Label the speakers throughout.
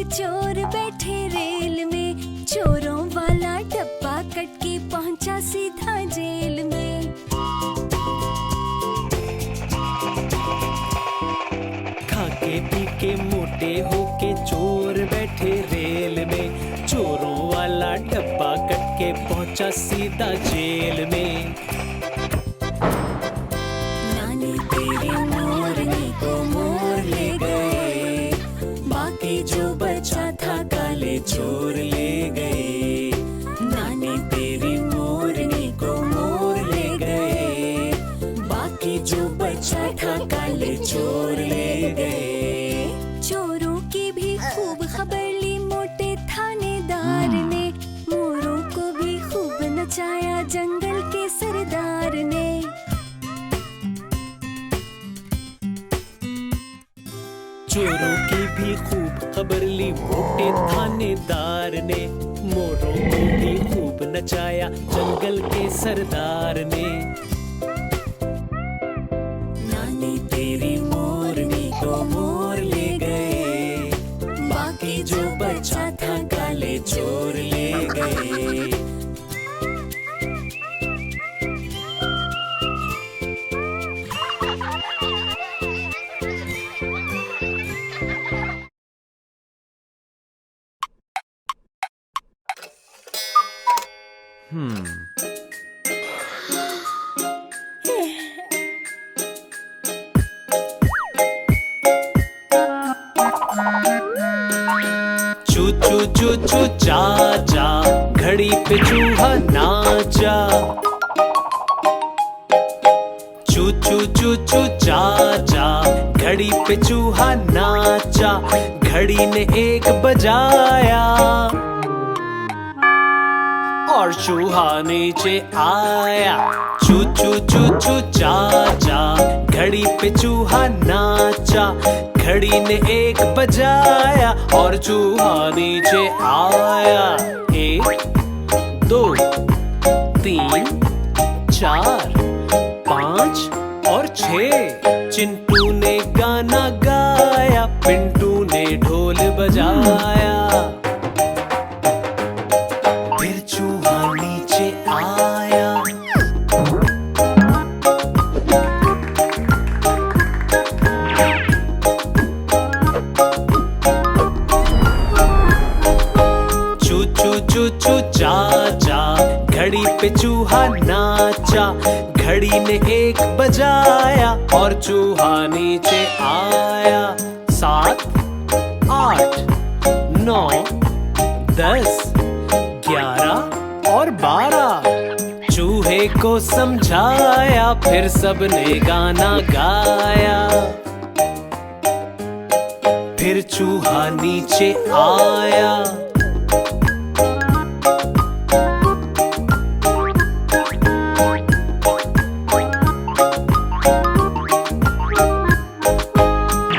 Speaker 1: चोर बैठे रेल में, चोरों वाला डब्बा कट के पहुंचा सीधा जेल में।
Speaker 2: खाके पी के मोटे होके चोर बैठे रेल में, चोरों वाला डब्बा कट के पहुंचा सीधा जेल में।
Speaker 1: नानी तेरे मोरनी को मोर ले गए, बाकी जो बचा था काले चोर ले गए। नानी तेरी मोरनी को मोर ले गए, बाकी जो बचा था काले चोर ले गए। चोरों की भी खूब खबर ली मोटे थानेदार ने, मोरों को भी खूब नचाया जंगल के सरदार ने।
Speaker 2: चोरों की भी खूब खबर ली मोटे थानेदार ने, मोरों को भी खूब नचाया जंगल के सरदार ने।
Speaker 1: नानी तेरी मोरनी को मोर ले गए, बाकी जो बचा था काले चोर ले गए।
Speaker 2: चू चू चू चू चा चा, घड़ी पे चूहा नाचा। चू चू चू चू चा चा, घड़ी पे चूहा नाचा। घड़ी ने एक बजाया और चूहा नीचे आया। चू चू चू चू चा चा, घड़ी पे चूहा नाचा। घड़ी ने एक बजाया और चूहा नीचे आया। 1 2 3 4 5 और 6। चिंटू ने गाना गाया, पिंटू ने ढोल बजाया। फिर चूहा नीचे आया। चू चू चू चू चा चा, घड़ी पे चूहा नाचा। घड़ी ने एक बजाया और चूहा नीचे आया। 7 8 9 10 11 और 12। चूहे को समझाया, फिर सबने गाना गाया। फिर चूहा नीचे आया।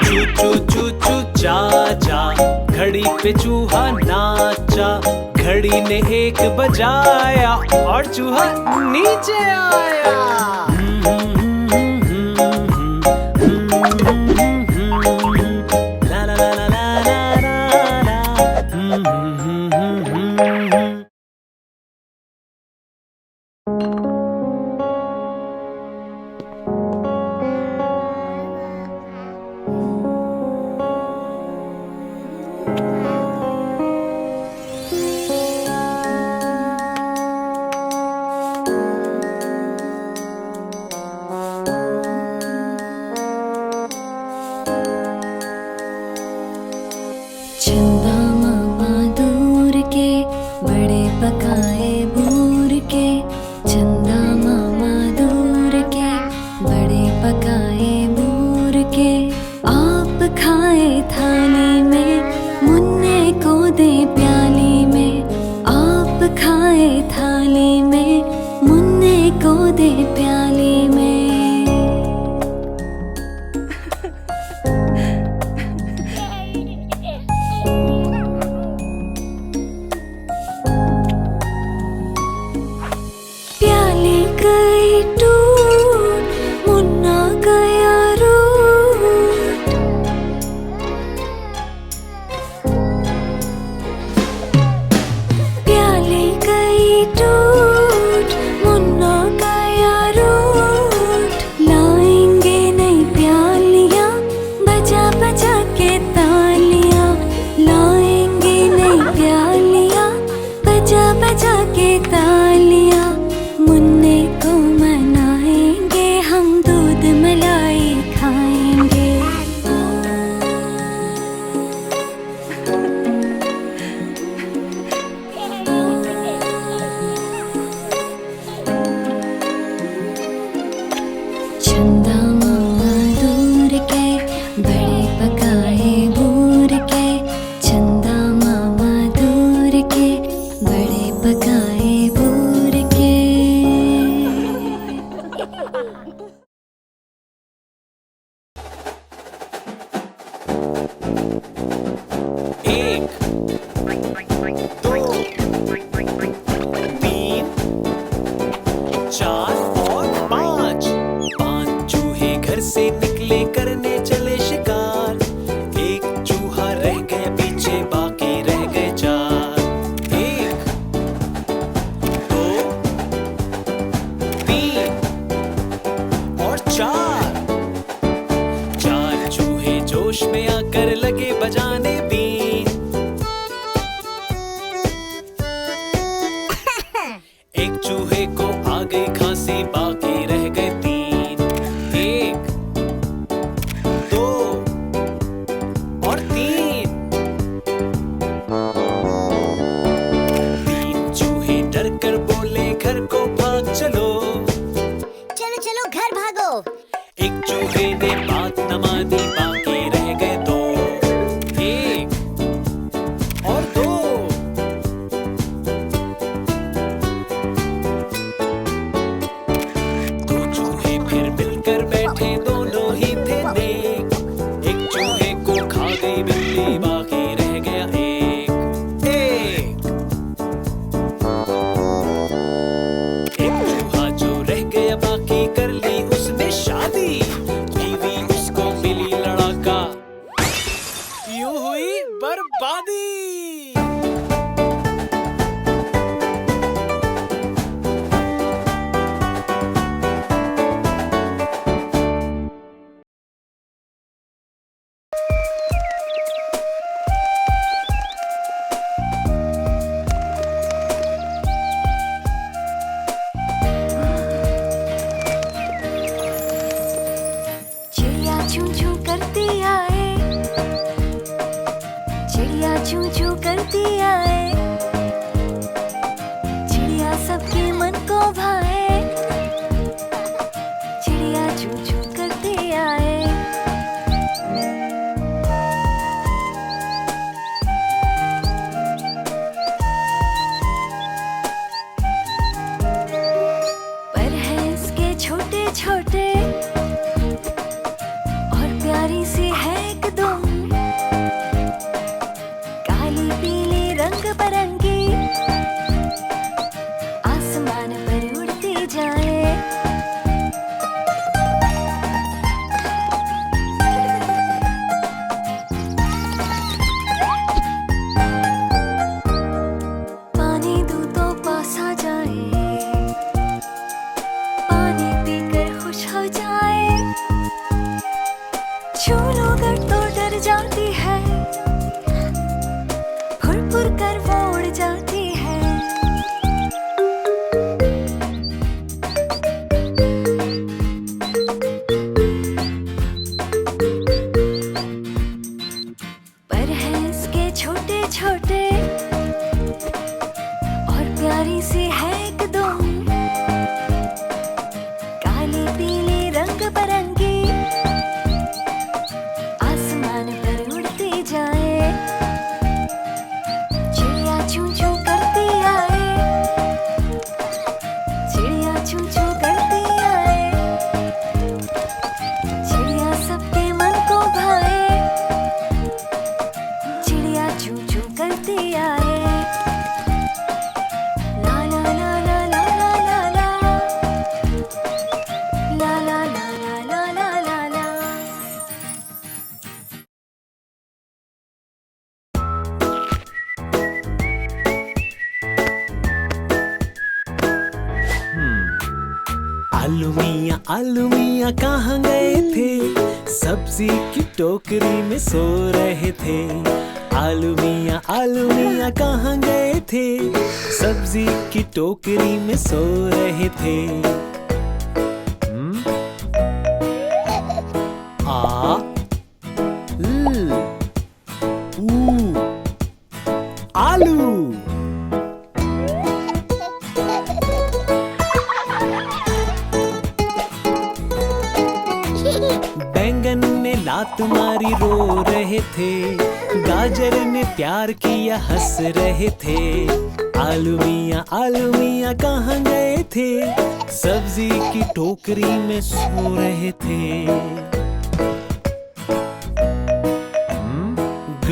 Speaker 2: चू चू चू चा चा, घड़ी पे चूहा नाचा। घड़ी ने एक बजाया और चूहा नीचे आया। ला ला ला ला ला ला ला।
Speaker 1: चंदा मामा दूर के, बड़े पकाए बूर के। चंदा मामा दूर के, बड़े पकाए बूर के। आप खाए थाली में, मुन्ने को दे प्याली में। आप खाए थाली में, मुन्ने को दे प्याली में। प्याली गई टूट, मुन्ना गया रूठ।
Speaker 2: एक, दो, तीन, चार और पांच। पांच चूहे घर से निकले करने चले शिकार। एक चूहा रह गया पीछे, बाकी रह गए चार। एक, दो, तीन और चार। चार चूहे जोश में आकर लगे बजाने बीन। एक चूहे को आ गई खांसी, बाकी रह गए तीन। एक, दो और तीन। तीन चूहे डर कर बोले घर को भाग चलो।
Speaker 3: चलो चलो घर भागो।
Speaker 2: एक चूहे ने बात न मानी, बाकी रह गए दो। एक और दो। दो चूहे फिर मिलकर बैठे, दोनों ही थे नेक। एक चूहे को खा गई बिल्ली, बाकी रह गया एक। एक चूहा जो रह गया बाकी कर ली उसने शादी। बीवी उसको मिली लड़ाका, यूं हुई बर्बादी।
Speaker 1: चिड़िया चू चू करती आए, चिड़िया चू चू करती आए। चिड़िया सबके मन को भाए, चिड़िया चू चू करती आए। पर है इसके छोटे छोटे और प्यारी सी है एकदम। काली पीली रंग बरंगी, आसमान पर उड़ती जाए। पानी दूं तो पास आ जाए, पानी पीकर खुश हो जाए। छू लो अगर तो डर जाती है, फुर फुर कर वो उड़ जाती है। पर है इसके छोटे छोटे और प्यारी सी है एकदम। काली पीली रंग बरंगी, आसमान पर उड़ती जाए। चिड़िया चू चू करती आए, चिड़िया चू चू करती आए। चिड़िया सबके मन को भाए, चिड़िया चू चू करती आए। ला ला ला ला ला ला ला ला, ला ला ला ला ला ला ला ला।
Speaker 2: आलू मियाँ कहाँ गए थे? सब्जी की टोकरी में सो रहे थे। आलू मियाँ कहाँ गए थे? सब्जी की टोकरी में सो रहे थे। आ ल ऊ आलू। बैंगन ने लात मारी रो रहे थे। गाजर ने प्यार किया हंस रहे थे। आलू मियाँ कहाँ गए थे? सब्जी की टोकरी में सो रहे थे। ग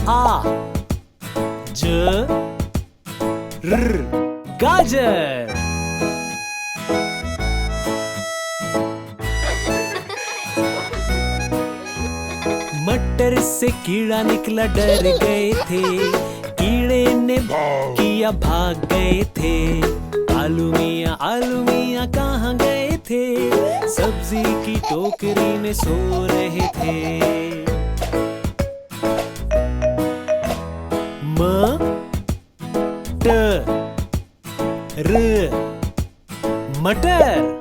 Speaker 2: आ ज र गाजर। मटर से कीड़ा निकला, डर गए थे। कीड़े ने किया, भाग गए थे। आलू मियाँ कहाँ गए थे? सब्जी की टोकरी में सो रहे थे। म ट र मटर।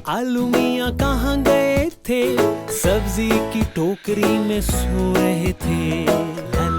Speaker 2: आलू मियाँ कहाँ गए थे? सब्जी की टोकरी में सो रहे थे। ला